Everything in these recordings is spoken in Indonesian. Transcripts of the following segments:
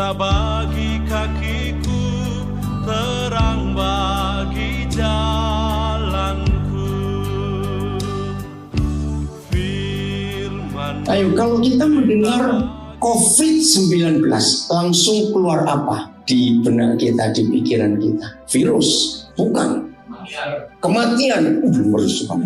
Cinta bagi kakiku, terang bagi jalanku. Firman. Ayo, kalau kita mendengar COVID-19, langsung keluar apa di benak kita, di pikiran kita? Virus? Bukan. Kematian? Merusak.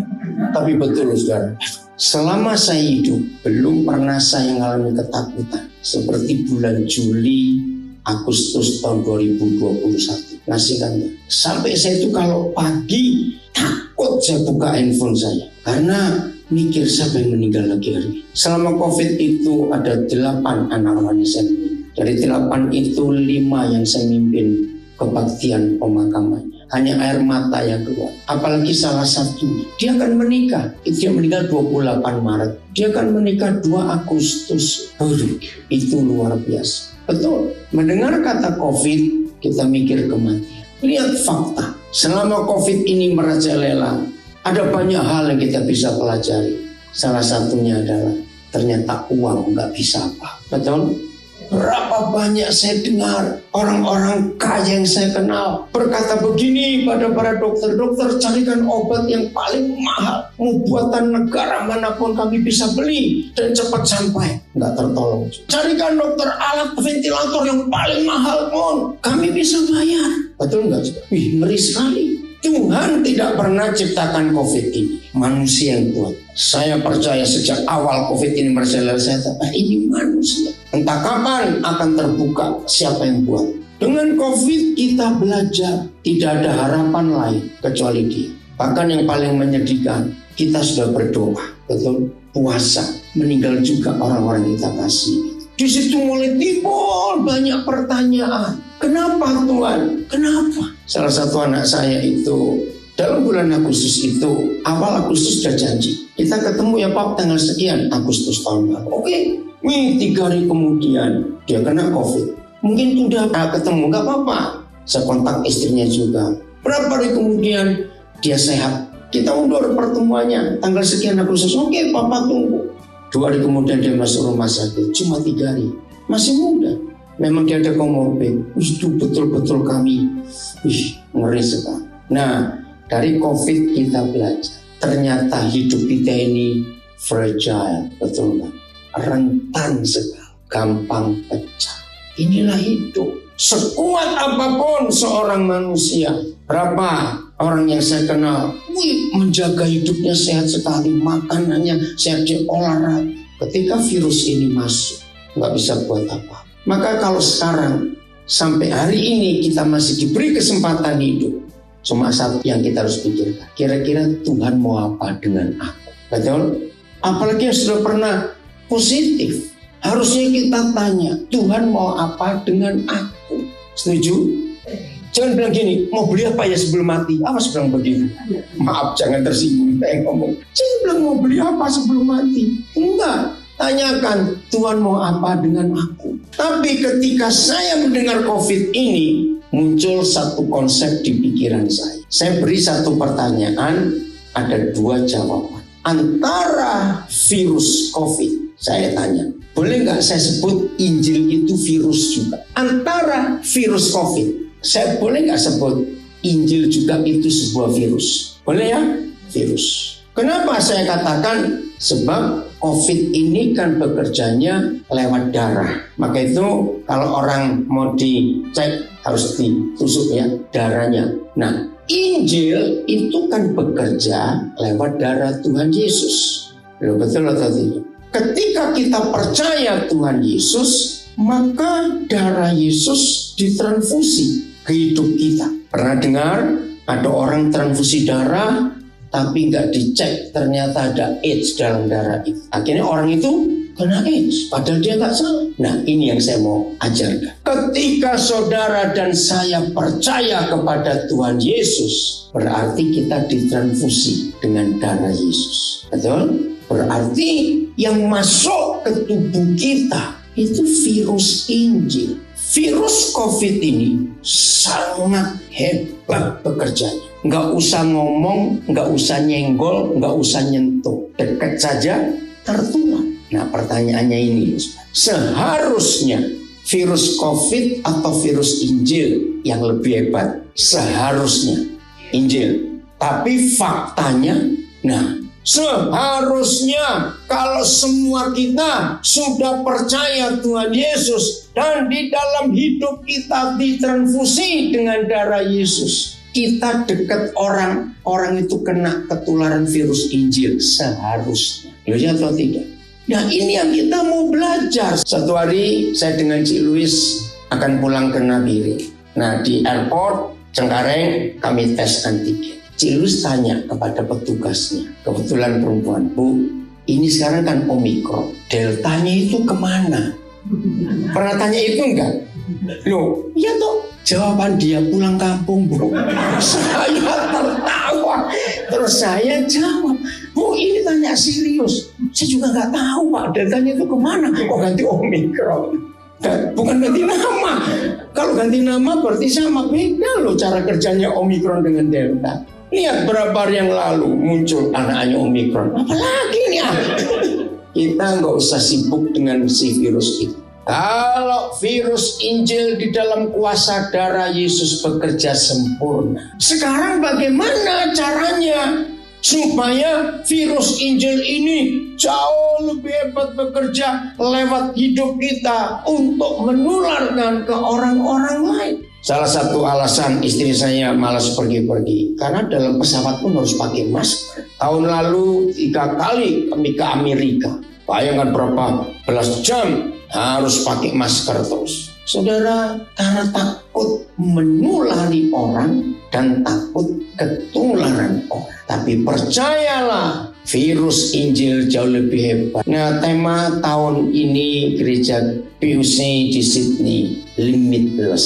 Tapi betul, saudara, selama saya hidup, belum pernah saya mengalami ketakutan seperti bulan Juli, Agustus tahun 2021. Ngasih kan? Sampai saya itu kalau pagi takut saya buka handphone saya, karena mikir siapa yang meninggal lagi hari ini. Selama COVID itu ada 8 anak rohani saya meninggal. Dari 8 itu 5 yang saya mimpin kebaktian pemakamannya. Hanya air mata yang keluar. Apalagi salah satu, dia akan menikah. Dia meninggal 28 Maret. Dia akan menikah 2 Agustus. Itu luar biasa. Betul, mendengar kata COVID, kita mikir kematian. Lihat fakta, selama COVID ini merajalela, ada banyak hal yang kita bisa pelajari. Salah satunya adalah ternyata uang nggak bisa apa. Betul? Berapa banyak saya dengar orang-orang kaya yang saya kenal berkata begini pada para dokter, dokter carikan obat yang paling mahal, mau buatan negara manapun kami bisa beli dan cepat sampai. Nggak tertolong. Carikan dokter alat ventilator yang paling mahal pun kami bisa bayar. Betul nggak? Wih, ngeri sekali. Tuhan tidak pernah ciptakan COVID ini, manusia yang buat. Saya percaya sejak awal COVID ini merajalela, saya kata ini manusia. Entah kapan akan terbuka siapa yang buat. Dengan COVID kita belajar tidak ada harapan lain kecuali Dia. Bahkan yang paling menyedihkan, kita sudah berdoa, betul, puasa, meninggal juga orang-orang kita kasih. Di situ mulai timbul banyak pertanyaan. Kenapa Tuhan? Kenapa? Salah satu anak saya itu dalam bulan Agustus itu, awal Agustus sudah janji, kita ketemu ya Pak tanggal sekian Agustus tahun lalu. Oke, 3 hari kemudian dia kena COVID. Mungkin sudah ketemu, nggak apa-apa. Saya kontak istrinya juga. Berapa hari kemudian dia sehat. Kita undur pertemuannya tanggal sekian Agustus. Oke, Papa tunggu. 2 hari kemudian dia masuk rumah sakit. Cuma 3 hari. Masih muda. Memang dia ada komorbid. Itu betul-betul kami ngeri sekali. Nah, dari COVID kita belajar. Ternyata hidup kita ini fragile. Betul nggak? Rentan sekali. Gampang pecah. Inilah hidup. Sekuat apapun seorang manusia. Berapa orang yang saya kenal, menjaga hidupnya sehat sekali, makanannya sehat, dia olahraga. Ketika virus ini masuk, nggak bisa buat apa. Maka kalau sekarang sampai hari ini kita masih diberi kesempatan hidup, cuma satu yang kita harus pikirkan. Kira-kira Tuhan mau apa dengan aku? Betul? Apalagi yang sudah pernah positif. Harusnya kita tanya, Tuhan mau apa dengan aku? Setuju? Jangan bilang gini, mau beli apa ya sebelum mati? Awas bilang begitu. Maaf, jangan tersinggung. Saya ngomong, jangan bilang mau beli apa sebelum mati. Enggak, tanyakan Tuhan mau apa dengan aku. Tapi ketika saya mendengar COVID ini, muncul satu konsep di pikiran saya. Saya beri satu pertanyaan, ada 2 jawaban. Antara virus COVID, saya tanya, boleh nggak saya sebut Injil itu virus juga? Antara virus COVID, saya boleh nggak sebut Injil juga itu sebuah virus? Boleh ya? Virus. Kenapa saya katakan? Sebab COVID ini kan bekerjanya lewat darah. Maka itu kalau orang mau dicek harus ditusuk ya darahnya. Nah, Injil itu kan bekerja lewat darah Tuhan Yesus. Betul atau tidak? Ketika kita percaya Tuhan Yesus, maka darah Yesus ditransfusi ke hidup kita. Pernah dengar ada orang transfusi darah tapi nggak dicek, ternyata ada AIDS dalam darah itu. Akhirnya orang itu kena AIDS, padahal dia nggak salah. Nah, ini yang saya mau ajarkan. Ketika saudara dan saya percaya kepada Tuhan Yesus, berarti kita ditransfusi dengan darah Yesus. Betul? Berarti yang masuk ke tubuh kita itu virus Injil. Virus COVID ini sangat hebat bekerjanya. Nggak usah ngomong, nggak usah nyenggol, nggak usah nyentuh. Dekat saja tertular. Nah, pertanyaannya ini, seharusnya virus COVID atau virus Injil yang lebih hebat? Seharusnya Injil. Tapi faktanya, seharusnya kalau semua kita sudah percaya Tuhan Yesus dan di dalam hidup kita ditransfusi dengan darah Yesus, kita dekat orang itu kena ketularan virus Injil seharusnya. Ya atau tidak? Nah, ini yang kita mau belajar. Satu hari saya dengan Cik Louis akan pulang ke Nabire. Nah, di airport Cengkareng kami tes antigen. Cik Louis tanya kepada petugasnya, kebetulan perempuan, Bu, ini sekarang kan Omikron, deltanya itu kemana? Pernah tanya itu enggak? Loh, iya toh. Jawaban dia, pulang kampung, Bu. Saya tertawa. Terus saya jawab, Bu, ini tanya serius. Saya juga nggak tahu, Pak, deltanya itu kemana? Oh, ganti Omikron. Bukan ganti nama. Kalau ganti nama berarti sama, beda loh cara kerjanya Omikron dengan Delta. Lihat berapa hari yang lalu muncul anaknya Omikron. Apalagi nih kita nggak usah sibuk dengan si virus itu. Kalau virus Injil di dalam kuasa darah Yesus bekerja sempurna. Sekarang bagaimana caranya supaya virus Injil ini jauh lebih hebat bekerja lewat hidup kita untuk menularkan ke orang-orang lain? Salah satu alasan istri saya malas pergi-pergi karena dalam pesawat pun harus pakai masker. Tahun lalu 3 kali kami ke Amerika. Bayangkan berapa belas jam harus pakai masker terus. Saudara, karena takut menulari orang dan takut ketularan orang. Tapi percayalah, virus Injil jauh lebih hebat. Nah, tema tahun ini gereja PUC di Sydney, limitless,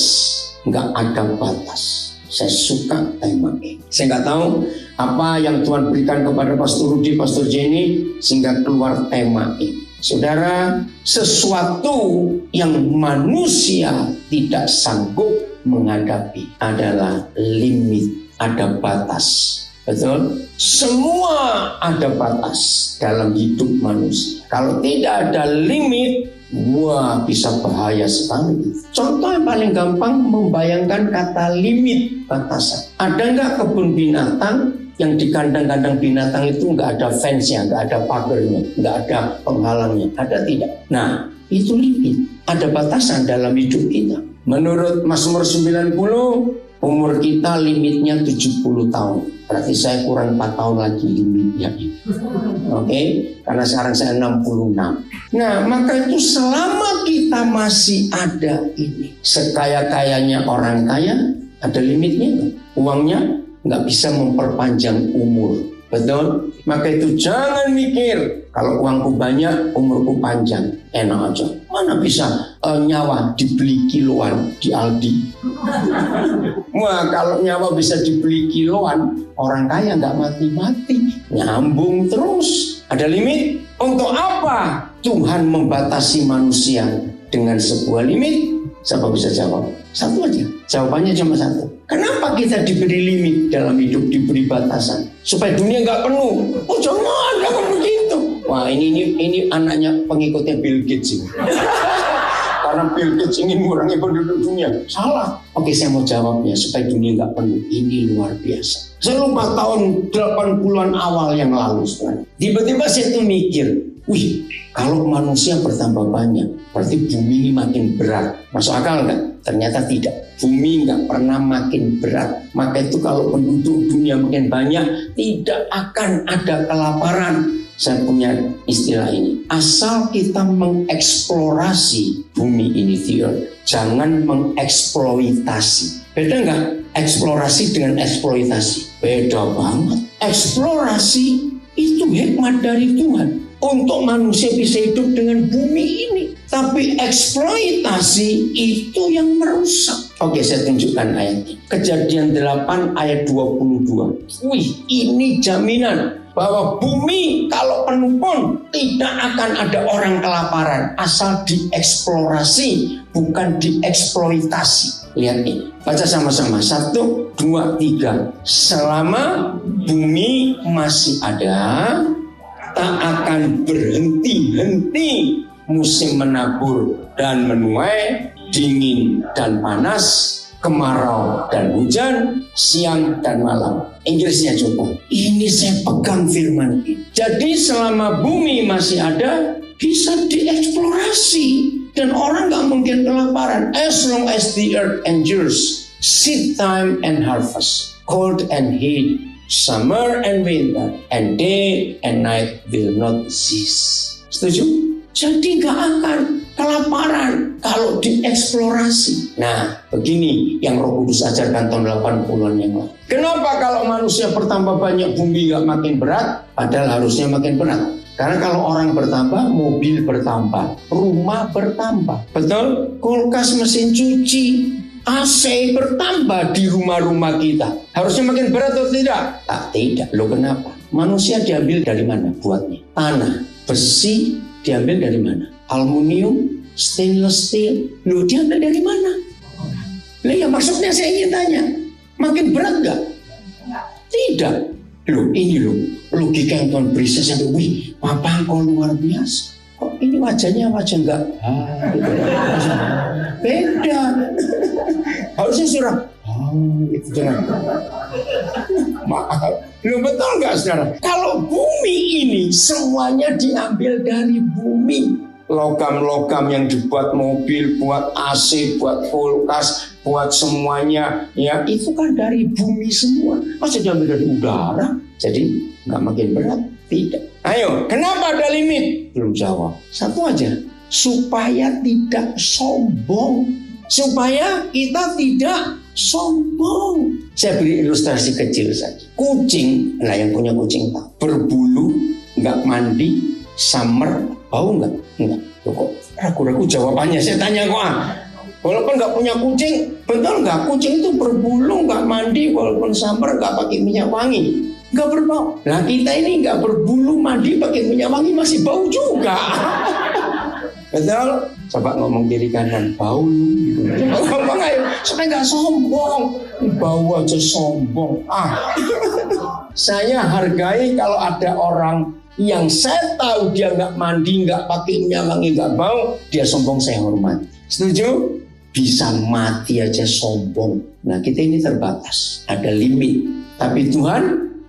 nggak ada batas. Saya suka tema ini. Saya nggak tahu apa yang Tuhan berikan kepada Pastor Rudi, Pastor Jenny sehingga keluar tema ini. Saudara, sesuatu yang manusia tidak sanggup menghadapi adalah limit, ada batas. Betul? Semua ada batas dalam hidup manusia. Kalau tidak ada limit, wah, bisa bahaya sekali. Contoh yang paling gampang membayangkan kata limit, batasan. Ada nggak kebun binatang yang di kandang-kandang binatang itu nggak ada fence-nya, nggak ada pagernya, nggak ada penghalangnya? Ada tidak? Nah, itu limit. Ada batasan dalam hidup kita. Menurut Mazmur 90, umur kita limitnya 70 tahun. Berarti saya kurang 4 tahun lagi limitnya. Oke? Karena sekarang saya 66. Nah, maka itu selama kita masih ada ini, sekaya-kayanya orang kaya, ada limitnya nggak? Uangnya nggak bisa memperpanjang umur. Betul? Maka itu jangan mikir kalau uangku banyak, umurku panjang. Enak aja. Mana bisa nyawa dibeli kiloan di Aldi? Wah, kalau nyawa bisa dibeli kiloan, orang kaya nggak mati-mati. Nyambung terus. Ada limit. Untuk apa Tuhan membatasi manusia dengan sebuah limit? Siapa bisa jawab? Satu aja. Jawabannya cuma satu. Kenapa kita diberi limit dalam hidup, diberi batasan? Supaya dunia nggak penuh. Oh jangan begitu. Wah, ini anaknya pengikutnya Bill Gates ini. Karena Bill Gates ingin mengurangi penduduk dunia. Salah. Oke, saya mau jawabnya supaya dunia nggak penuh. Ini luar biasa. Saya lupa tahun 80-an awal yang lalu. Tiba-tiba saya tuh mikir, wih, kalau manusia bertambah banyak, berarti bumi ini makin berat. Masuk akal nggak? Ternyata tidak. Bumi nggak pernah makin berat. Maka itu kalau penduduk dunia makin banyak, tidak akan ada kelaparan. Saya punya istilah ini. Asal kita mengeksplorasi bumi ini, jangan mengeksploitasi. Beda nggak? Eksplorasi dengan eksploitasi. Beda banget. Eksplorasi itu hikmat dari Tuhan untuk manusia bisa hidup dengan bumi ini. Tapi eksploitasi itu yang merusak. Oke, saya tunjukkan ayatnya. Kejadian 8 ayat 22. Wih, ini jaminan bahwa bumi kalau penuh pun tidak akan ada orang kelaparan. Asal dieksplorasi, bukan dieksploitasi. Lihat ini. Baca sama-sama. 1, 2, 3. Selama bumi masih ada, tak akan berhenti-henti musim menabur dan menuai, dingin dan panas, kemarau dan hujan, siang dan malam. Inggrisnya coba. Ini saya pegang firman ini. Jadi selama bumi masih ada, bisa dieksplorasi. Dan orang gak mungkin kelaparan. As long as the earth endures, seed time and harvest, cold and heat, summer and winter, and day and night will not cease. Setuju? Jadi gak akan kelaparan kalau dieksplorasi. Nah, begini yang Roh Kudus ajarkan tahun 80-an yang lalu. Kenapa kalau manusia bertambah banyak, bumi gak makin berat? Padahal harusnya makin berat. Karena kalau orang bertambah, mobil bertambah, rumah bertambah. Betul? Kulkas, mesin cuci, AC bertambah di rumah-rumah kita. Harusnya makin berat atau tidak? Tak, tidak. Loh kenapa? Manusia diambil dari mana buatnya? Tanah, besi diambil dari mana? Aluminium, stainless steel. Loh diambil dari mana? Loh ya maksudnya saya ingin tanya, makin berat nggak? Tidak. Loh ini loh logika yang Tuhan beri. Saya sampai, wih Papa kau luar biasa. Kok ini wajahnya wajah enggak? Beda. Harusnya surah. Itu jangan. Maaf. Loh betul nggak saudara? Kalau bumi ini semuanya diambil dari bumi. Logam-logam yang dibuat mobil, buat AC, buat kulkas, buat semuanya, ya itu kan dari bumi semua. Masa diambil dari udara? Jadi nggak makin berat? Tidak. Ayo, kenapa ada limit? Belum jawab. Satu aja, supaya tidak sombong. Supaya kita tidak sombong. Saya beri ilustrasi kecil saja. Kucing, nah yang punya kucing tahu, berbulu, nggak mandi, summer, bau nggak? Enggak. Kok ragu-ragu jawabannya? Saya tanya kok walaupun nggak punya kucing, betul nggak? Kucing itu berbulu, nggak mandi, walaupun summer nggak pakai minyak wangi, nggak berbau. Nah kita ini nggak berbulu, mandi, pakai minyak wangi, masih bau juga. Betul? Coba ngomong kiri kanan, bau gitu. Ngomong ayo, supaya nggak sombong. Bau aja sombong. Saya hargai kalau ada orang yang saya tahu dia nggak mandi, nggak pakai minyak wangi, nggak bau, dia sombong, saya hormati. Setuju? Bisa mati aja sombong. Nah kita ini terbatas, ada limit. Tapi Tuhan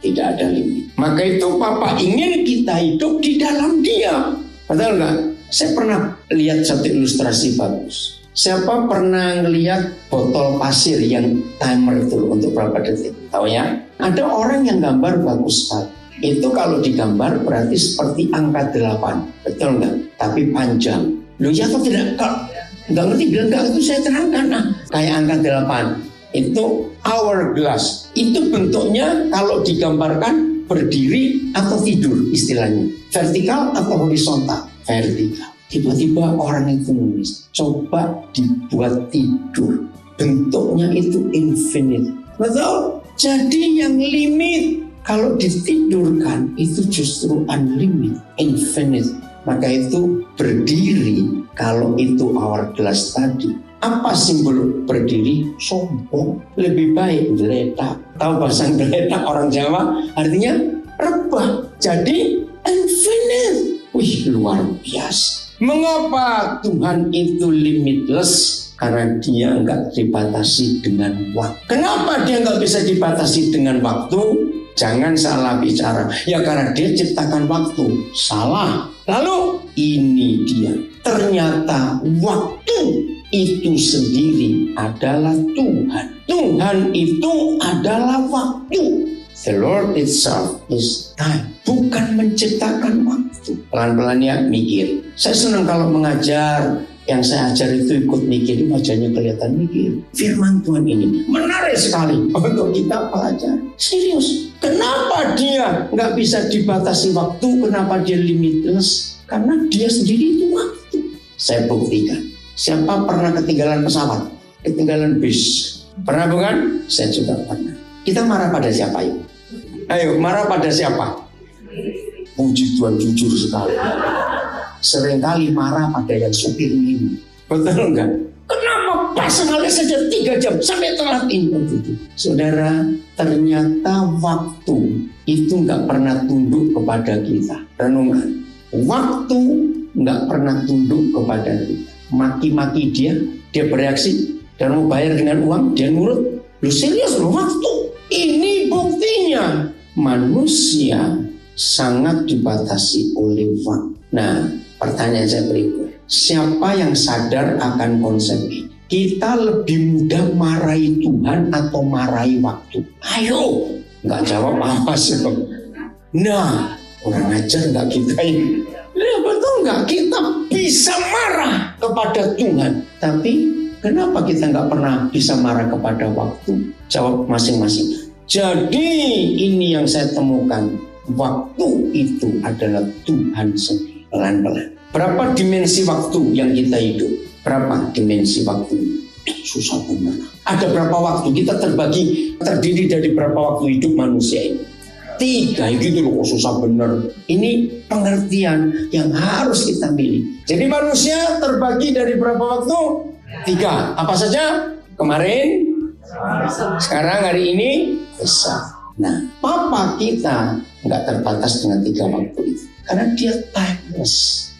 tidak ada limit. Maka itu Papa ingin kita hidup di dalam Dia. Betul nggak? Saya pernah lihat satu ilustrasi bagus. Siapa pernah ngelihat botol pasir yang timer itu untuk berapa detik? Tahu ya? Ada orang yang gambar bagus sekali. Itu kalau digambar berarti seperti angka 8. Betul nggak? Tapi panjang. Loh ya atau tidak? Kalau nggak ngerti bilang nggak, itu saya terangkan. Nah, kayak angka 8. Itu hourglass. Itu bentuknya kalau digambarkan berdiri atau tidur istilahnya. Vertikal atau horizontal? Vertikal. Tiba-tiba orang itu nulis, coba dibuat tidur. Bentuknya itu infinite. Betul? Jadi yang limit kalau ditidurkan itu justru unlimited, infinite. Maka itu berdiri, kalau itu hourglass tadi. Apa simbol berdiri? Sombong. Lebih baik geletak. Tahu bahasa geletak orang Jawa? Artinya rebah. Jadi infinite. Wih luar biasa. Mengapa Tuhan itu limitless? Karena dia nggak dibatasi dengan waktu. Kenapa dia nggak bisa dibatasi dengan waktu? Jangan salah bicara. Ya karena dia ciptakan waktu. Salah. Lalu ini dia. Ternyata waktu itu sendiri adalah Tuhan. Tuhan itu adalah waktu. The Lord itself is time. Bukan menciptakan waktu. Pelan-pelan ya mikir. Saya senang kalau mengajar. Yang saya ajar itu ikut mikir, wajahnya kelihatan mikir. Firman Tuhan ini menarik sekali untuk kita pelajari. Serius, kenapa dia nggak bisa dibatasi waktu? Kenapa dia limitless? Karena dia sendiri itu waktu. Saya buktikan. Siapa pernah ketinggalan pesawat? Ketinggalan bis? Pernah bukan? Saya juga pernah. Kita marah pada siapa yuk? Ayo, marah pada siapa? Puji Tuhan jujur sekali. Seringkali marah pada yang supir ini. Betul enggak? Kenapa pasangannya saja 3 jam sampai telat ini? Saudara, ternyata waktu itu enggak pernah tunduk kepada kita. Renungkan. Waktu enggak pernah tunduk kepada kita. maki-maki dia bereaksi dan mau bayar dengan uang, dia nurut. Lu serius lu waktu. Ini buktinya manusia sangat dibatasi oleh waktu. Nah, pertanyaan saya berikut. Siapa yang sadar akan konsep ini? Kita lebih mudah marahi Tuhan atau marahi waktu? Ayo, nggak jawab apa sih? Nah, orang ajar nggak kita ini. Ya, betul nggak? Kita bisa marah kepada Tuhan, tapi kenapa kita nggak pernah bisa marah kepada waktu? Jawab masing-masing. Jadi ini yang saya temukan. Waktu itu adalah Tuhan sendiri. Pelan-pelan. Berapa dimensi waktu yang kita hidup? Berapa dimensi waktu? Susah benar. Ada berapa waktu? Kita terdiri dari berapa waktu hidup manusia ini? 3 gitu loh, susah benar. Ini pengertian yang harus kita milih. Jadi manusia terbagi dari berapa waktu? 3. Apa saja? Kemarin, sekarang, hari ini, besok. Nah, papa kita nggak terbatas dengan 3 waktu itu. Karena dia timeless,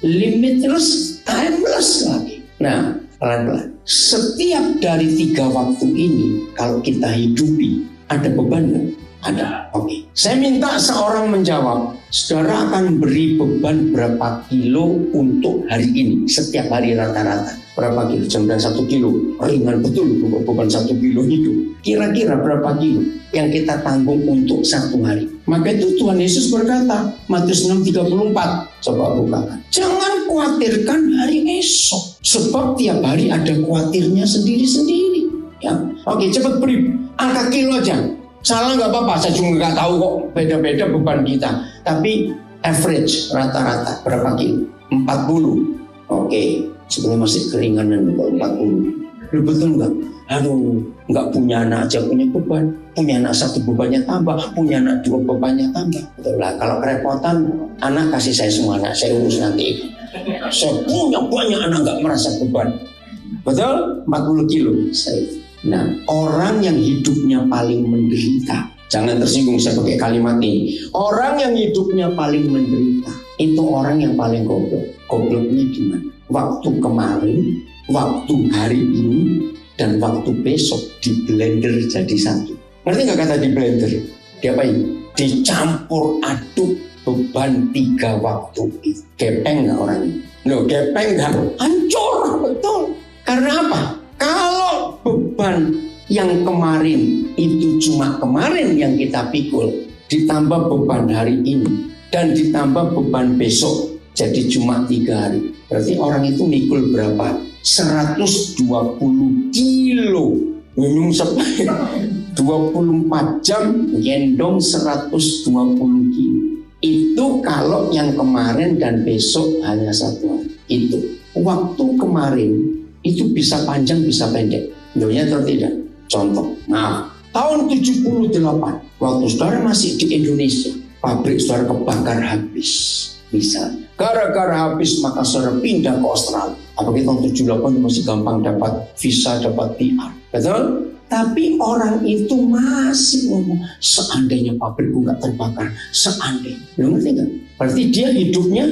limitless, timeless lagi. Nah, pelan-pelan. Setiap dari 3 waktu ini, kalau kita hidupi, ada beban nggak? Ada. Oke. Saya minta seorang menjawab, saudara akan beri beban berapa kilo untuk hari ini, setiap hari rata-rata. Berapa kilo? Jam 1 kilo. Ringan betul beban 1 kilo hidup. Kira-kira berapa kilo yang kita tanggung untuk 1 hari? Maka itu Tuhan Yesus berkata, Matius 6:34. Coba bukakan. Jangan khawatirkan hari esok, sebab tiap hari ada khawatirnya sendiri-sendiri. Ya. Oke, cepat beri angka kilo aja. Salah nggak apa-apa, saya juga nggak tahu kok, beda-beda beban kita. Tapi average rata-rata berapa kilo? 40. Oke, sebenarnya masih keringanan kalau 40. Lu betul nggak? Aduh, nggak punya anak aja punya beban. Punya anak 1 bebannya tambah, punya anak 2 bebannya tambah. Betul lah, kalau kerepotan anak kasih saya semua, anak saya urus nanti. Saya punya banyak anak nggak merasa beban. Betul? 40 kilo saya. Nah, orang yang hidupnya paling menderita, jangan tersinggung saya pakai kalimat ini. Orang yang hidupnya paling menderita itu orang yang paling goblok. Gobloknya gimana? Waktu kemarin, waktu hari ini, dan waktu besok di blender jadi satu. Ngerti nggak kata di blender? Diapain? Dicampur aduk beban 3 waktu itu. Gepeng nggak orangnya? Loh, gepeng nggak? Hancur, betul. Karena apa? Kalau beban yang kemarin itu cuma kemarin yang kita pikul, ditambah beban hari ini dan ditambah beban besok, jadi cuma 3 hari. Berarti orang itu mikul berapa? 120 kilo. Minum 24 jam gendong 120 kilo. Itu kalau yang kemarin dan besok hanya 1 hari. Itu waktu kemarin itu bisa panjang bisa pendek. Doanya atau tidak? Contoh, maaf, tahun 78 waktu saudara masih di Indonesia, pabrik saudara kebakar habis. Misalnya, gara-gara habis maka saudara pindah ke Australia. Apalagi tahun 78 itu masih gampang dapat visa, dapat PR. Betul? Tapi orang itu masih ngomong, seandainya pabrikku nggak terbakar, seandainya. Lu ngerti nggak? Berarti dia hidupnya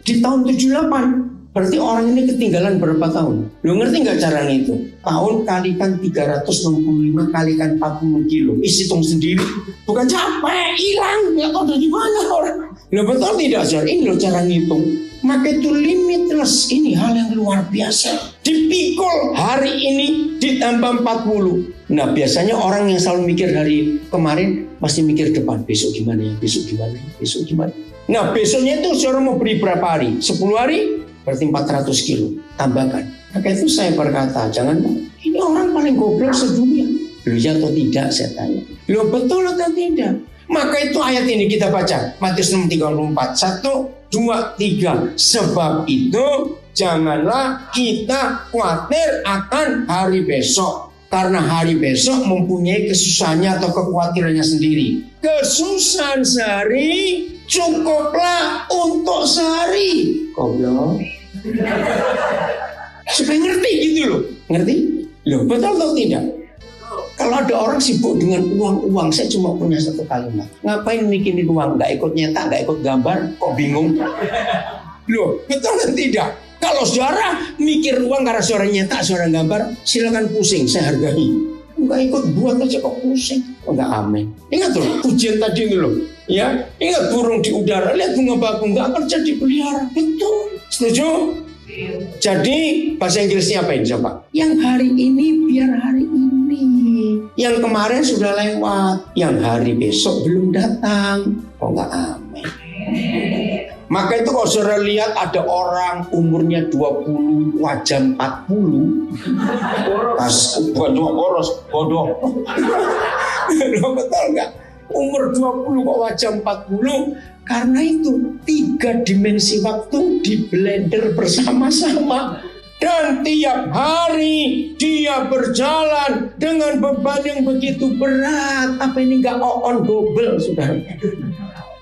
di tahun 78. Berarti orang ini ketinggalan berapa tahun? Lu ngerti nggak cara itu? Tahun kalikan 365 kalikan 40 kilo. Hitung sendiri. Bukan capek, hilang. Nggak tahu dari mana orang. Lu betul tidak, Sir? Ini lo cara ngitung. Maka itu limitless. Ini hal yang luar biasa. Dipikul hari ini ditambah 40. Nah, biasanya orang yang selalu mikir hari kemarin masih mikir depan. Besok gimana ya? Besok gimana ya? Besok gimana? Nah, besoknya itu seorang mau beri berapa hari? 10 hari? Berarti 400 kilo. Tambahkan. Maka itu saya berkata, jangan, ini orang paling goblok sedunia. Lu ya atau tidak, saya tanya. Lu betul atau tidak? Maka itu ayat ini kita baca. Matius 6:34. 1, 2, 3. Sebab itu janganlah kita khawatir akan hari besok. Karena hari besok mempunyai kesusahannya atau kekhawatirannya sendiri. Kesusahan sehari cukuplah untuk sehari. Goblok. Supaya ngerti gitu loh. Ngerti? Loh, betul atau tidak? Kalau ada orang sibuk dengan uang, saya cuma punya 1 kalimat. Ngapain mikirin uang? Gak ikut nyetak, gak ikut gambar, kok bingung? Loh, betul atau tidak? Kalau saudara mikir uang karena saudara nyetak, saudara gambar, silakan pusing, saya hargai. Enggak ikut buat aja kok pusing. Enggak, amin. Ingat loh, ujian tadi ini loh. Ya, ingat burung di udara, lihat bunga bakung, enggak kerja dipelihara. Betul. Setuju? Jadi bahasa Inggrisnya apa ini coba? Yang hari ini biar hari ini. Yang kemarin sudah lewat, yang hari besok belum datang. Kok enggak amin? Maka itu kalau saudara lihat ada orang umurnya 20, wajah 40. Pas bodoh. Betul enggak? Umur 20 kok wajah 40. Karena itu 3 dimensi waktu di blender bersama-sama. Dan tiap hari dia berjalan dengan beban yang begitu berat. Apa ini enggak on double, saudara?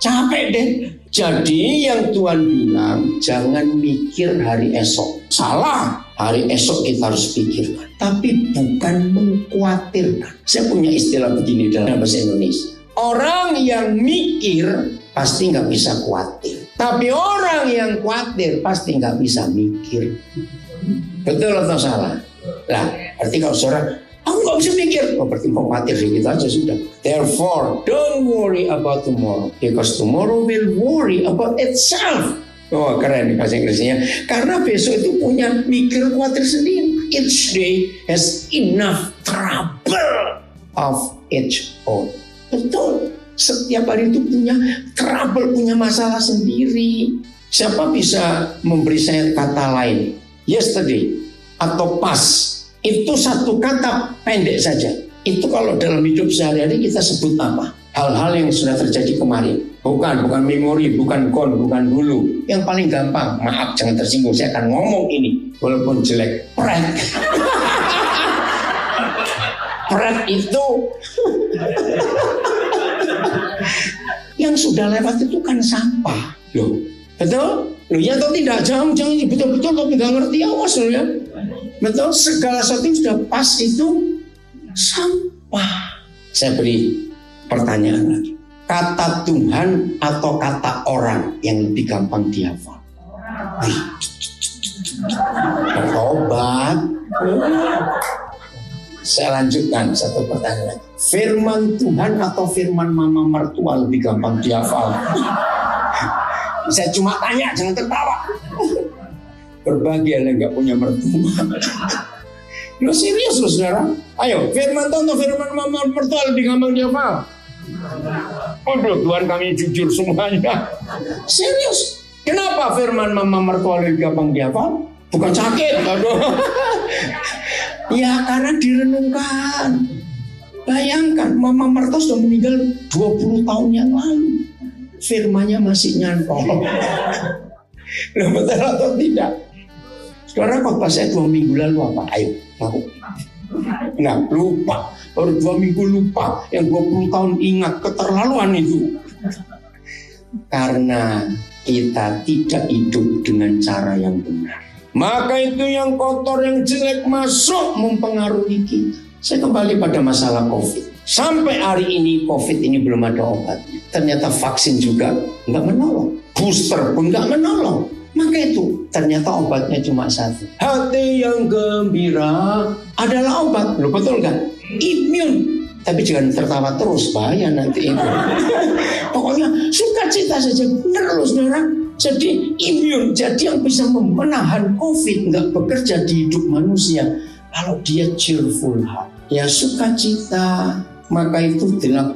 Capek deh. Jadi yang Tuhan bilang, jangan mikir hari esok. Salah, hari esok kita harus pikirkan. Tapi bukan mengkhawatirkan. Saya punya istilah begini dalam bahasa Indonesia. Orang yang mikir pasti nggak bisa khawatir. Tapi orang yang khawatir pasti nggak bisa mikir. Betul atau salah? Nah, berarti kalau saudara, aku nggak bisa mikir, berarti khawatir gitu aja sudah. Therefore, don't worry about tomorrow, because tomorrow will worry about itself. Oh, keren nih bahasa Inggrisnya. Karena besok itu punya mikir khawatir sendiri. Each day has enough trouble of its own. Betul. Setiap hari itu punya trouble, punya masalah sendiri. Siapa bisa memberi saya kata lain? Yesterday atau past. Itu satu kata pendek saja. Itu kalau dalam hidup sehari-hari kita sebut apa? Hal-hal yang sudah terjadi kemarin. Bukan memori, bukan gone, bukan dulu. Yang paling gampang, maaf jangan tersinggung, saya akan ngomong ini walaupun jelek. Prank. Prank itu yang sudah lewat itu kan sampah. Loh, betul? Loh ya atau tidak? Jangan betul-betul tapi nggak ngerti, awas loh ya. Betul, segala sesuatu yang sudah pas itu sampah. Saya beri pertanyaan lagi. Kata Tuhan atau kata orang yang lebih gampang dihafal? Bertobat. Saya lanjutkan satu pertanyaan lagi. Firman Tuhan atau firman mama mertua lebih gampang dihafal? Saya cuma tanya, jangan tertawa. Berbahagia yang nggak punya mertua. Lo serius lo saudara? Ayo, firman Tuhan atau firman mama mertua lebih gampang dihafal? Aduh, Tuhan kami jujur semuanya. Serius? Kenapa firman mama mertua lebih gampang dihafal? Bukan sakit, aduh. Ya karena direnungkan. Bayangkan, mama mertua sudah meninggal 20 tahun yang lalu. Firmannya masih nyantol. Loh, betul atau tidak? Saudara, khotbah saya 2 minggu lalu apa? Ayo, ngaku. Nah, lupa. Baru 2 minggu lupa. Yang 20 tahun ingat, keterlaluan itu. Karena kita tidak hidup dengan cara yang benar. Maka itu yang kotor, yang jelek masuk mempengaruhi kita. Saya kembali pada masalah COVID. Sampai hari ini COVID ini belum ada obatnya. Ternyata vaksin juga nggak menolong. Booster pun nggak menolong. Maka itu ternyata obatnya cuma satu. Hati yang gembira adalah obat. Loh, betul kan? Imun. Tapi jangan tertawa terus, bahaya nanti itu. Pokoknya sukacita saja. Benar loh saudara. Jadi imun. Jadi yang bisa menahan COVID nggak bekerja di hidup manusia. Kalau dia cheerful heart, ya sukacita. Maka itu 80%.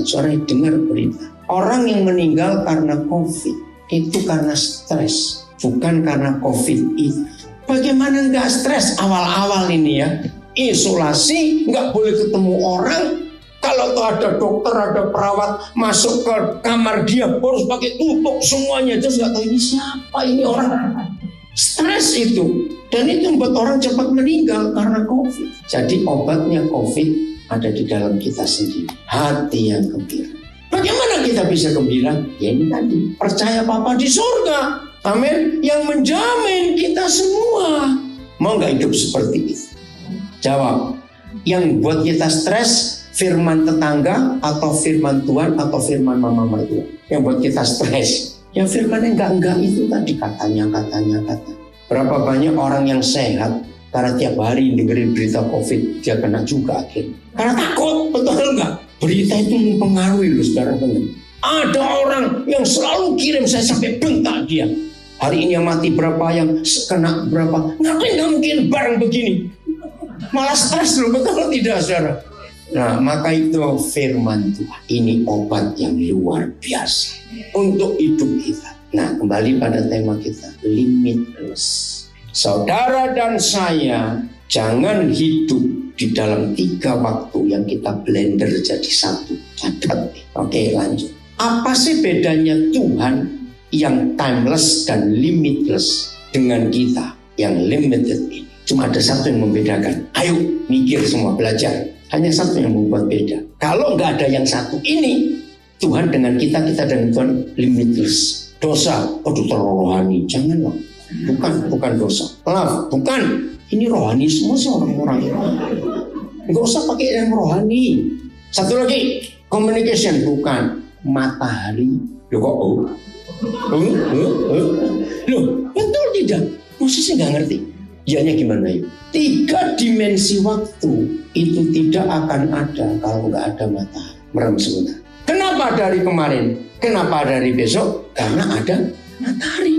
Saudara dengar berita. Orang yang meninggal karena COVID itu karena stres, bukan karena COVID itu. Bagaimana nggak stres awal-awal ini ya? Isolasi, nggak boleh ketemu orang. Kalau tuh ada dokter, ada perawat masuk ke kamar dia harus pakai tutup semuanya. Terus nggak tahu ini siapa ini orang. Stres itu, dan itu membuat orang cepat meninggal karena COVID. Jadi obatnya COVID ada di dalam kita sendiri. Hati yang gembira. Bagaimana kita bisa gembira? Ya ini tadi, percaya Bapa di surga. Amin. Yang menjamin kita semua. Mau gak hidup seperti itu? Jawab. Yang buat kita stres, firman tetangga atau firman Tuhan atau firman mama mertua? Yang buat kita stres. Ya firman enggak itu tadi katanya. Berapa banyak orang yang sehat karena tiap hari dengerin berita COVID dia kena juga akhirnya. Karena takut, betul enggak? Berita itu mempengaruhi loh saudara teman. Ada orang yang selalu kirim saya sampai bentak dia. Hari ini yang mati berapa, yang kena berapa. Ngapain nggak mungkin bareng begini? Malah stres loh, betul tidak saudara? Nah maka itu firman Tuhan. Ini obat yang luar biasa untuk hidup kita. Nah kembali pada tema kita, limitless. Saudara dan saya jangan hidup di dalam 3 waktu yang kita blender jadi satu. Catat. Oke lanjut. Apa sih bedanya Tuhan yang timeless dan limitless dengan kita yang limited ini? Cuma ada satu yang membedakan. Ayo mikir semua, belajar. Hanya satu yang membuat beda. Kalau nggak ada yang satu ini, Tuhan dengan kita dengan Tuhan limitless. Dosa, terlalu rohani. Janganlah. Bukan dosa. Love, bukan. Ini rohani semua sih orang-orang. Nggak usah pakai yang rohani. Satu lagi, communication, bukan. Matahari. Loh kok? Loh, betul tidak? Mosesnya nggak ngerti. Ianya gimana yuk? 3 dimensi waktu itu tidak akan ada kalau nggak ada matahari. Merem sebentar. Kenapa dari kemarin? Kenapa dari besok? Karena ada matahari.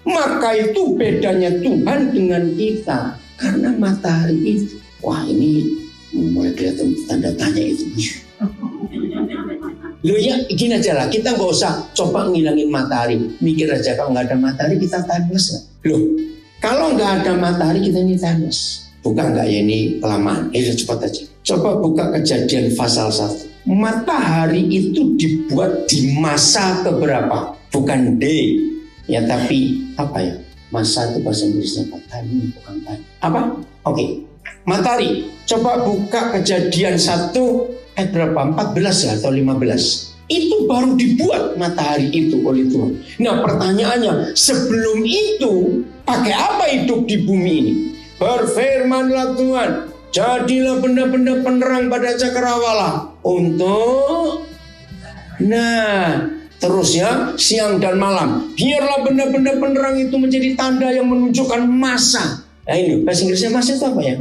Maka itu bedanya Tuhan dengan kita. Karena matahari itu. Wah ini mulai kelihatan tanda tanya itu. Loh ya gini aja lah. Kita nggak usah coba ngilangin matahari. Mikir aja kalau nggak ada matahari kita timeless. Loh kalau nggak ada matahari kita ini timeless. Bukan nggak ya ini kelamaan. Cepat aja. Coba buka Kejadian pasal 1. Matahari itu dibuat di masa keberapa? Bukan day. Ya tapi apa ya? Masa itu bahasa Inggrisnya apa? Time, bukan time. Apa? Oke. Matahari. Coba buka Kejadian 1 ayat berapa? 14 ya atau 15. Itu baru dibuat matahari itu oleh Tuhan. Nah pertanyaannya, sebelum itu pakai apa hidup di bumi ini? Berfirmanlah Tuhan, jadilah benda-benda penerang pada cakrawala untuk terus ya, siang dan malam. Biarlah benda-benda penerang itu menjadi tanda yang menunjukkan masa. Nah ini, bahasa Inggrisnya masa itu apa ya?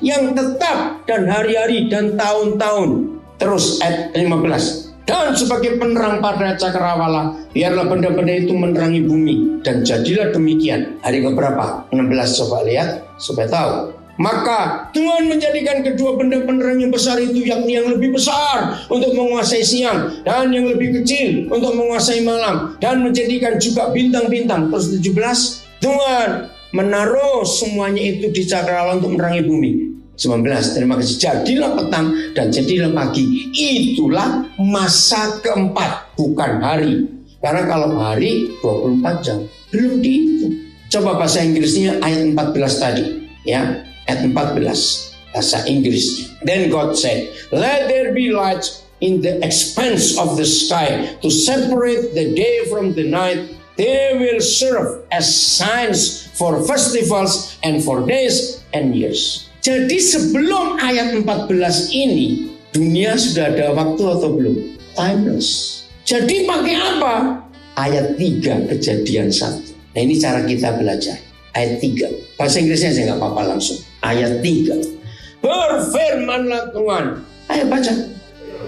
Yang tetap dan hari-hari dan tahun-tahun. Terus ayat 15. Dan sebagai penerang pada cakrawala, biarlah benda-benda itu menerangi bumi. Dan jadilah demikian. Hari keberapa? 16, coba lihat supaya tahu. Maka Tuhan menjadikan kedua benda penerang yang besar itu, yakni yang lebih besar untuk menguasai siang dan yang lebih kecil untuk menguasai malam, dan menjadikan juga bintang-bintang. Terus 17, Tuhan menaruh semuanya itu di cakrawala untuk menerangi bumi. 19, terima kasih. Jadilah petang dan jadilah pagi. Itulah masa keempat, bukan hari. Karena kalau hari 24 jam belum dihitung. Coba bahasa Inggrisnya ayat 14 tadi, ya. Ayat 14 bahasa Inggris. Then God said, let there be light in the expanse of the sky to separate the day from the night. They will serve as signs for festivals and for days and years. Jadi sebelum ayat 14 ini, dunia sudah ada waktu atau belum? Timeless. Jadi pakai apa? Ayat 3 Kejadian 1. Nah ini cara kita belajar. Ayat 3. Bahasa Inggrisnya saya nggak apa-apa langsung. Ayat 3. Berfirmanlah Tuhan. Ayo baca.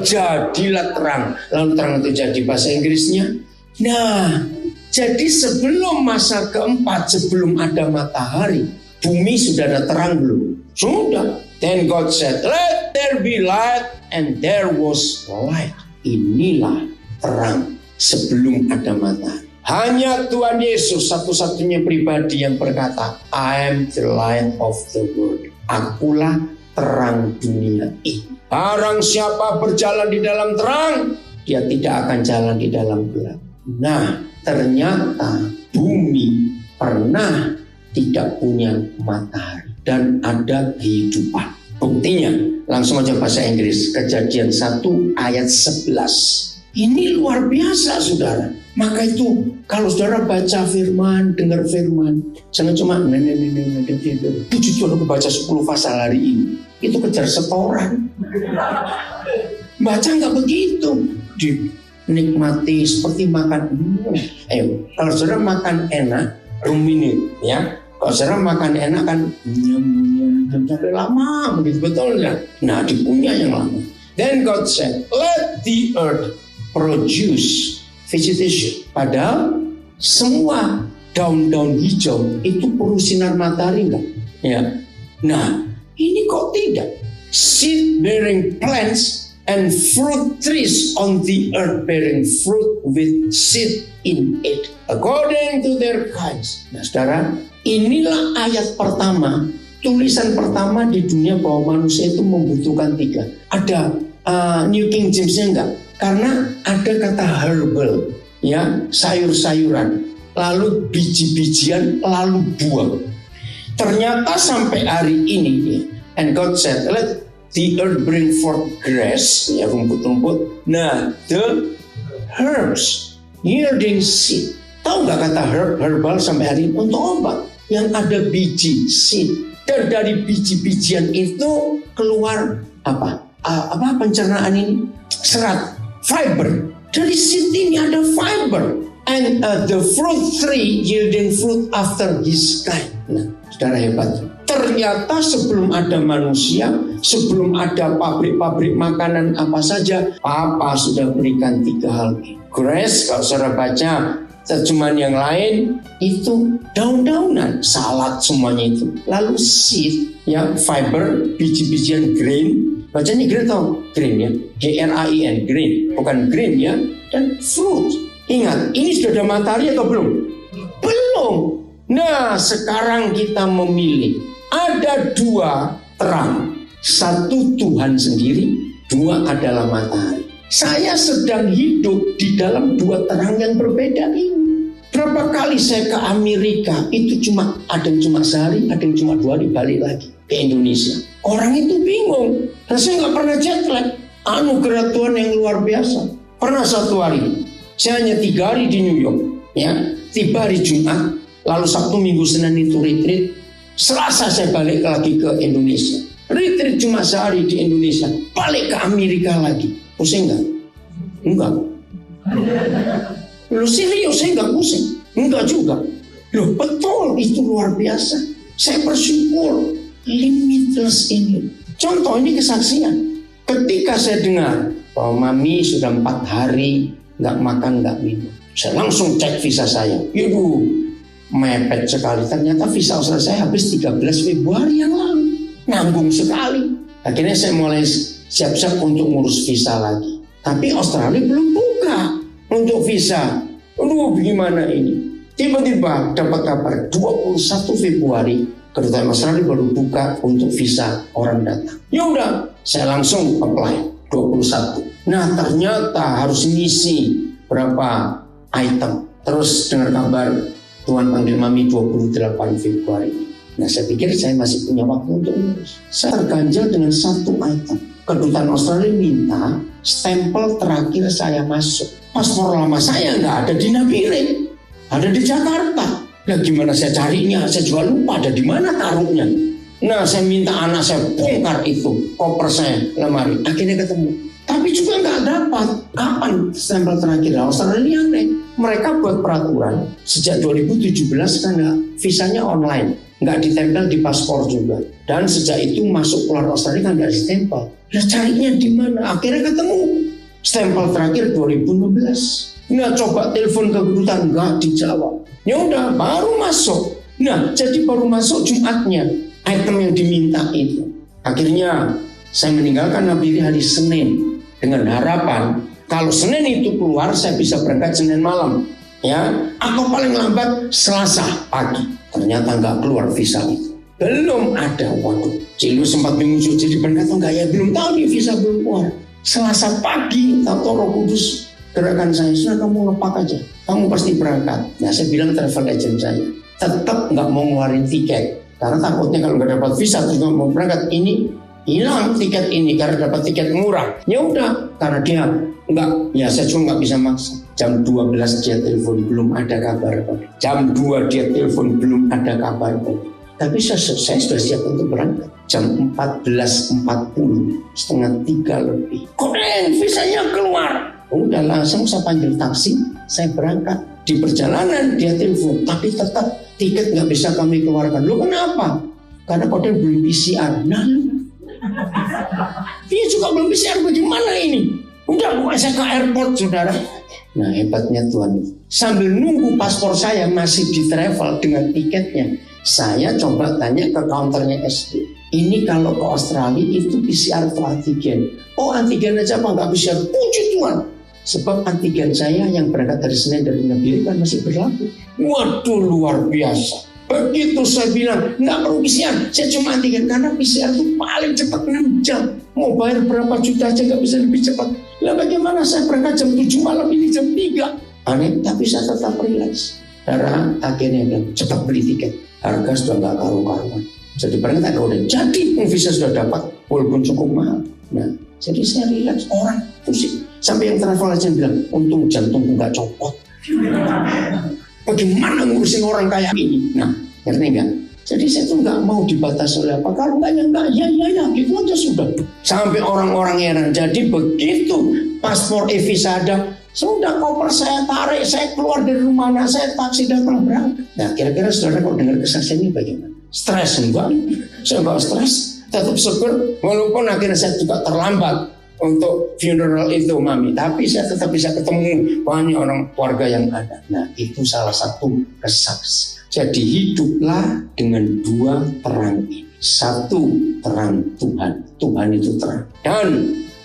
Jadilah terang. Lalu terang itu jadi bahasa Inggrisnya. Nah, jadi sebelum masa keempat, sebelum ada matahari, bumi sudah ada terang belum? Sudah. Then God said, let there be light, and there was light. Inilah terang sebelum ada matahari. Hanya Tuhan Yesus satu-satunya pribadi yang berkata, I am the light of the world. Akulah terang dunia ini. Barang siapa berjalan di dalam terang, dia tidak akan jalan di dalam gelap. Nah, ternyata bumi pernah tidak punya matahari dan ada kehidupan. Buktinya, langsung aja bahasa Inggris. Kejadian 1 ayat 11. Ini luar biasa, saudara. Maka itu, kalau saudara baca firman, dengar firman, jangan cuma puji Tuhan aku baca 10 pasal hari ini. Itu kejar setoran. Baca nggak begitu. nikmati seperti makan. Ayo, kalau saudara makan enak, ruminate ya. Kalau saudara makan enak kan sampai lama begitu, betul ya. Nah, dipunya yang lama. Then God said, let the earth produce vegetation. Padahal semua daun-daun hijau itu perlu sinar matahari enggak? Ya. Nah, ini kok tidak? Seed bearing plants and fruit trees on the earth bearing fruit with seed in it according to their kinds. Nah, saudara, inilah ayat pertama, tulisan pertama di dunia bahwa manusia itu membutuhkan 3. Ada New King James-nya enggak? Karena ada kata herbal, ya, sayur-sayuran, lalu biji-bijian, lalu buah. Ternyata sampai hari ini, and God said, let the earth bring forth grass, ya, rumput-rumput. Nah, the herbs yielding seed. Tahu nggak kata herbal sampai hari ini? Untuk obat yang ada biji, seed. Dan dari biji-bijian itu keluar apa pencernaan ini? Serat, fiber. Dari seed ini ada fiber. And the fruit tree yielding fruit after his kind. Nah, saudara hebat. Ternyata sebelum ada manusia, sebelum ada pabrik-pabrik makanan apa saja, Papa sudah berikan 3 hal ini. Grass, kalau saudara baca terjemahan yang lain, itu daun-daunan, salad semuanya itu. Lalu seed, ya, fiber, biji-bijian grain. Bacanya grain atau green ya? Grain, green, bukan green ya. Dan fruit. Ingat, ini sudah ada matahari atau belum? Belum. Nah, sekarang kita memilih. Ada 2 terang. 1 Tuhan sendiri, 2 adalah matahari. Saya sedang hidup di dalam 2 terang yang berbeda ini. Berapa kali saya ke Amerika, itu ada yang cuma sehari, ada yang cuma 2 hari balik lagi ke Indonesia. Orang itu bingung. Dan saya nggak pernah jet lag. Anugerah Tuhan yang luar biasa. Pernah 1 hari. Saya hanya 3 hari di New York, ya. Tiba hari Jumat, lalu Sabtu, Minggu, Senin itu retreat. Selasa saya balik lagi ke Indonesia. Retreat cuma sehari di Indonesia, balik ke Amerika lagi. Pusing nggak? Enggak. Lu serius, saya nggak pusing? Enggak juga. Loh, betul, itu luar biasa. Saya bersyukur, limitless ini. Contoh, ini kesaksian. Ketika saya dengar bahwa Mami sudah 4 hari nggak makan, nggak minum, saya langsung cek visa saya. Yuduh, mepet sekali. Ternyata visa Australia saya habis 13 Februari yang lalu. Nanggung sekali. Akhirnya saya mulai siap-siap untuk ngurus visa lagi. Tapi Australia belum buka untuk visa. Aduh, gimana ini? Tiba-tiba dapat kabar 21 Februari kedutaan Australia baru buka untuk visa orang datang. Ya udah, saya langsung apply 21. Nah, ternyata harus ngisi berapa item. Terus dengar kabar Tuhan panggil Mami 28 Februari. Nah, saya pikir saya masih punya waktu untuk ngurus. Saya terganjal dengan 1 item. Kedutaan Australia minta stempel terakhir saya masuk. Paspor lama saya nggak ada di Nabire, ada di Jakarta. Nah, gimana saya carinya? Saya juga lupa ada di mana taruhnya. Nah, saya minta anak saya bongkar itu koper saya, lemari. Akhirnya ketemu. Tapi juga nggak dapat. Kapan stempel terakhir? Australia aneh. Mereka buat peraturan sejak 2017 karena visanya online, nggak ditempel di paspor juga. Dan sejak itu masuk keluar Australia kan nggak ditempel. Nah, carinya di mana? Akhirnya ketemu. Stempel terakhir 2015. Nah, coba telepon ke kedutaan, nggak dijawab. Ya udah, baru masuk. Nah, jadi baru masuk Jumatnya item yang diminta itu. Akhirnya saya meninggalkan Nabire hari Senin dengan harapan kalau Senin itu keluar saya bisa berangkat Senin malam, ya, atau paling lambat Selasa pagi. Ternyata nggak keluar visa itu. Belum ada. Waduh, Cilu sempat bingung jadi berangkat atau enggak ya, belum tahu nih visa belum keluar. Selasa pagi atau Roh Kudus gerakan saya, sudah kamu ngepak aja, kamu pasti berangkat. Nah, saya bilang travel agent saya tetap nggak mau ngeluarin tiket karena takutnya kalau nggak dapat visa terus nggak mau berangkat, ini hilang tiket ini karena dapat tiket murah. Ya udah, karena dia enggak, ya saya cuma nggak bisa maksa. Jam 12 dia telepon belum ada kabar. Jam 2 dia telepon belum ada kabar. Tapi saya sudah siap untuk berangkat. Jam 14.40, setengah 3 lebih. Keren, visanya keluar. Udah langsung saya panggil taksi, saya berangkat. Di perjalanan dia telepon, tapi tetap tiket nggak bisa kami keluarkan. Lu kenapa? Karena kode belum PCR. Nah, dia juga belum PCR, bagaimana ini? Udah, pokoknya saya ke airport, saudara. Nah, hebatnya Tuhan. Sambil nunggu paspor saya masih di travel dengan tiketnya, saya coba tanya ke counternya SD. Ini kalau ke Australia itu PCR atau antigen? Oh, antigen aja apa nggak PCR? Puji Tuhan. Sebab antigen saya yang berangkat dari Senen dari Nabire kan masih berlaku. Waduh, luar biasa. Begitu saya bilang, nggak perlu PCR, saya cuma antigen. Karena PCR itu paling cepat 6 jam. Mau bayar berapa juta aja nggak bisa lebih cepat. Lah bagaimana saya berangkat jam 7 malam ini jam 3? Aneh, tapi saya tetap relax. Karena agennya bilang, cepat beli tiket. Harga sudah nggak karu-karuan. Jadi berangkat ada udah jadi, visa sudah dapat, walaupun cukup mahal. Nah, jadi saya relax, orang pusing. Sampai yang travel aja bilang, untung jantungku nggak copot. Bagaimana ngurusin orang kayak ini? Nah, ngerti nggak? Jadi saya tuh nggak mau dibatasi oleh apa. Kalau nggak ya, gitu aja sudah. Sampai orang-orang heran. Jadi begitu paspor visa ada, sudah koper saya tarik, saya keluar dari rumah anak saya, taksi datang berangkat. Nah, kira-kira saudara kalau dengar kesaksian ini bagaimana? Stres enggak? Saya nggak stres, tetap seger. Walaupun akhirnya saya juga terlambat untuk funeral itu mami, tapi saya tetap bisa ketemu banyak orang keluarga yang ada. Nah, itu salah satu kesaksian. Jadi hiduplah dengan 2 terang ini. 1 terang Tuhan, Tuhan itu terang, dan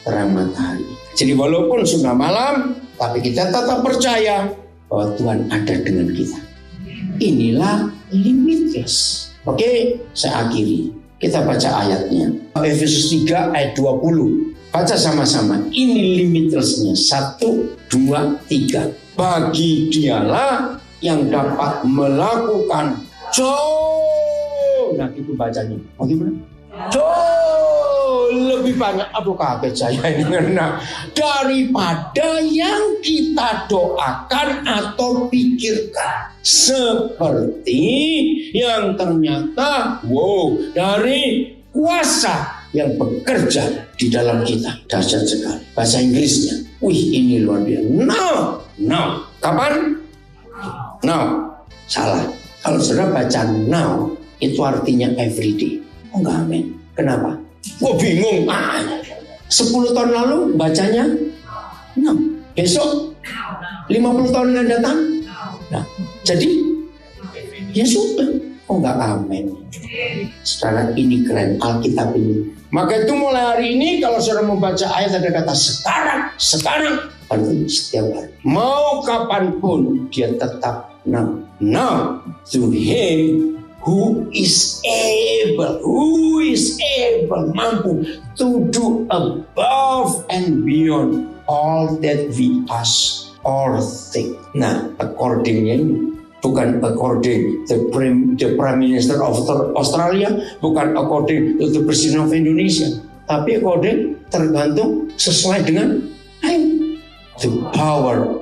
terang matahari. Jadi walaupun sudah malam, tapi kita tetap percaya bahwa Tuhan ada dengan kita. Inilah limitless. Oke, saya akhiri. Kita baca ayatnya. Efesus 3 ayat 20. Baca sama-sama. Ini limitlessnya. 1, 2, 3. Bagi dialah yang dapat melakukan jauh. Nah, itu bacanya. Bagaimana? Jauh lebih banyak. Aduh, kaget saya ini. Nah, daripada yang kita doakan atau pikirkan. Seperti yang ternyata dari kuasa yang bekerja di dalam kita. Dahsyat sekali. Bahasa Inggrisnya. Wih, ini luar biasa. Now. Kapan? Now. Salah. Kalau saudara baca now, itu artinya everyday. Oh enggak, amin. Kenapa? Gue bingung. 10 tahun lalu bacanya now. Besok 50 tahun yang datang. Nah, jadi ya sudah. Oh enggak, amin. Saudara, ini keren Alkitab ini. Maka itu mulai hari ini kalau saudara membaca ayat ada kata sekarang artinya setiap hari. Mau kapanpun dia tetap now to him who is able mampu to do above and beyond all that we ask or think. Nah, accordingnya ini bukan according the Prime Minister of Australia, bukan according to the President of Indonesia, tapi according tergantung sesuai dengan the power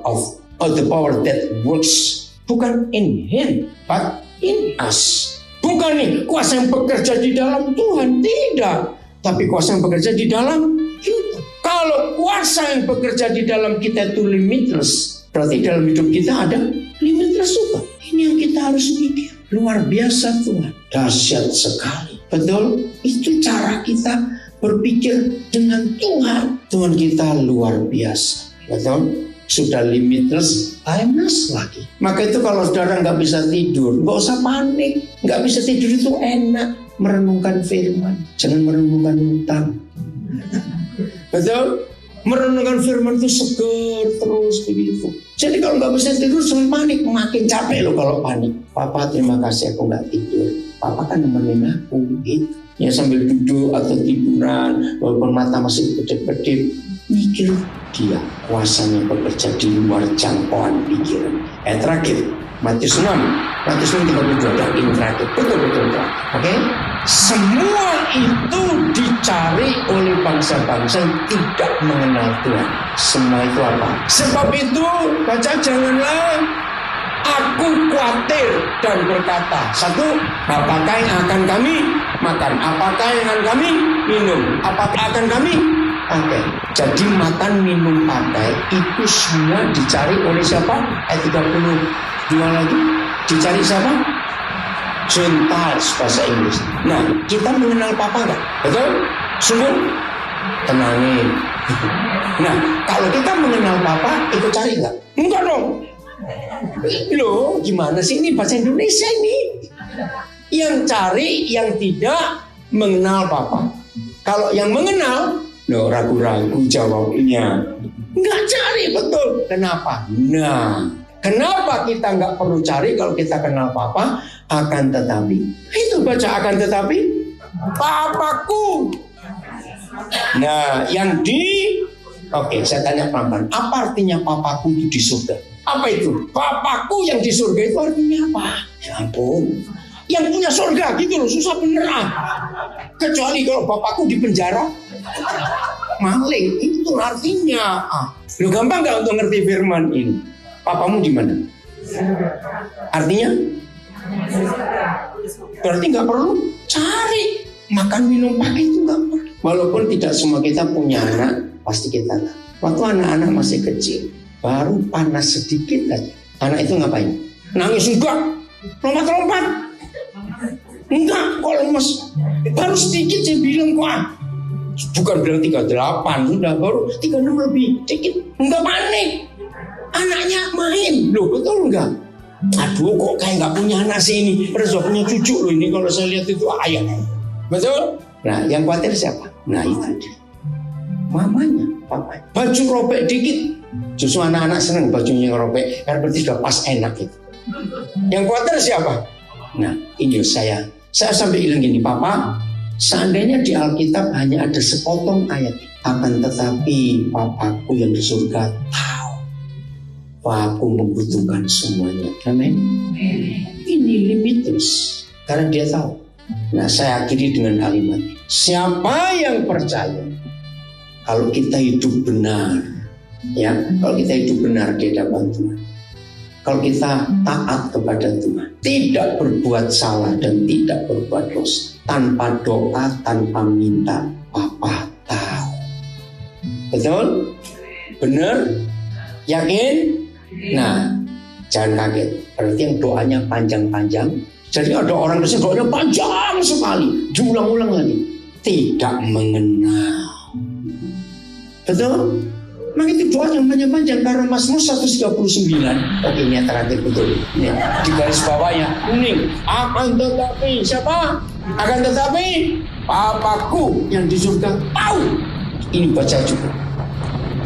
that works, bukan in him but in us. Bukan nih kuasa yang bekerja di dalam Tuhan, tidak, tapi kuasa yang bekerja di dalam kita. Kalau kuasa yang bekerja di dalam kita itu limitless, berarti dalam hidup kita ada limitless juga. Ini yang kita harus mikir. Luar biasa Tuhan, dahsyat sekali. Betul? Itu cara kita berpikir dengan Tuhan. Tuhan kita luar biasa. Betul? Sudah limitless, timeless lagi. Maka itu kalau saudara nggak bisa tidur, nggak usah panik. Nggak bisa tidur itu enak. Merenungkan firman, jangan merenungkan utang. Betul? Merenungkan firman itu seger terus begitu. Jadi kalau nggak bisa tidur, jangan panik. Makin capek loh kalau panik. Papa terima kasih aku nggak tidur. Papa kan nemenin aku gitu. Ya sambil duduk atau tiduran, walaupun mata masih kedip-kedip, mikir dia kuasanya bekerja di luar jangkauan pikiran. Terakhir Matius 6:32 dan ini terakhir betul-betul terakhir. Oke? Semua itu dicari oleh bangsa-bangsa yang tidak mengenal Tuhan. Semua itu apa? Sebab itu baca janganlah aku khawatir dan berkata, 1, apakah yang akan kami makan? Apakah yang akan kami minum? Apakah akan kami pakai. Jadi makan, minum, pakai itu semua dicari oleh siapa? Ayat 32 lagi. Dicari siapa? Gentiles bahasa Inggris. Nah, kita mengenal papa nggak? Betul? Sungguh? Tenangin. Nah, kalau kita mengenal papa, ikut cari nggak? Enggak dong. Loh, gimana sih ini bahasa Indonesia ini? Yang cari, yang tidak mengenal papa. Kalau yang mengenal, loh ragu-ragu jawabnya. Nggak cari, betul. Kenapa? Nah, kenapa kita nggak perlu cari kalau kita kenal papa? Akan tetapi, itu baca akan tetapi, papaku. Nah, yang oke, saya tanya pelan-pelan. Apa artinya papaku itu di surga? Apa itu? Papaku yang di surga itu artinya apa? Ya ampun. Yang punya surga gitu loh, susah bener ah. Kecuali kalau bapakku di penjara, maling, itu artinya ah. Lu gampang nggak untuk ngerti firman ini? Papamu di mana? Artinya? Berarti nggak perlu cari makan minum pakai itu nggak perlu. Walaupun tidak semua kita punya anak, pasti kita tahu. Waktu anak-anak masih kecil, baru panas sedikit aja, anak itu ngapain? Nangis enggak? Lompat-lompat? Enggak, kok lemes? Baru sedikit saya bilang kok. Bukan bilang 38, sudah baru 36 lebih, sedikit. Enggak panik. Anaknya main, loh betul enggak? Aduh kok kayak nggak punya anak sih ini. Padahal sudah punya cucu loh ini. Kalau saya lihat itu ayah. Betul? Nah yang khawatir siapa? Nah itu dia. Mamanya, papanya. Baju robek dikit. Justru anak-anak senang bajunya robek. Karena berarti sudah pas enak itu. Yang khawatir siapa? Nah ini saya sampai bilang gini, Papa, seandainya di Alkitab hanya ada sepotong ayat, akan tetapi papaku yang di surga tahu aku membutuhkan semuanya. Amin. Ini limitless karena dia tahu. Nah saya akhiri dengan kalimat, siapa yang percaya kalau kita hidup benar, ya, kalau kita hidup benar di hadapan Tuhan, kalau kita taat kepada Tuhan, tidak berbuat salah dan tidak berbuat dosa, tanpa doa, tanpa minta, Papa tahu. Betul? Benar? Yakin? Nah, jangan kaget. Berarti yang doanya panjang-panjang. Jadi ada orang Kristen doanya panjang sekali, diulang-ulang lagi. Tidak mengenal. Betul? Maka itu doa yang panjang-panjang karena Mazmur 139. Oke, ini yang terakhir betul. Ini di garis bawahnya kuning. Akan tetapi siapa? Akan tetapi Papaku yang di surga tahu. Ini baca juga.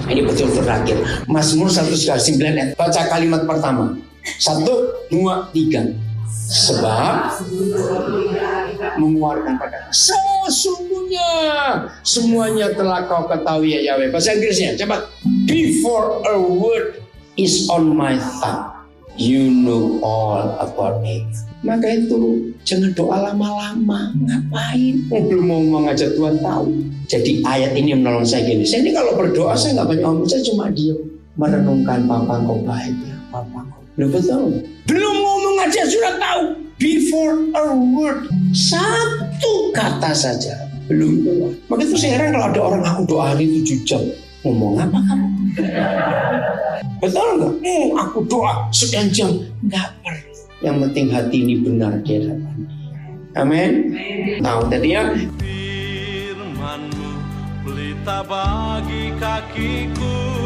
Ini betul terakhir. Mazmur 139. Baca kalimat pertama. 1, 2, 3. Sebab mengeluarkan kata sesungguhnya semuanya telah kau ketahui ya Yahweh. Bahasa Inggrisnya cepat. Before a word is on my tongue, you know all about it. Maka itu jangan doa lama-lama. Ngapain? Belum mau mengajak Tuhan tahu. Jadi ayat ini menolong saya gini. Saya ini kalau berdoa saya nggak banyak ngomong, saya cuma diam merenungkan Papa kau baik ya, Papa kau. Lu betul? Belum ngomong aja sudah tahu. Before a word, satu kata saja belum keluar. Maka itu saya heran kalau ada orang aku doa hari 7 jam. Ngomong apa kamu? Betul nggak? Aku doa sekian jam. Nggak perlu. Yang penting hati ini benar di hadapan Dia. Amin. Tahu tadi ya? Firman-Mu pelita bagi kakiku.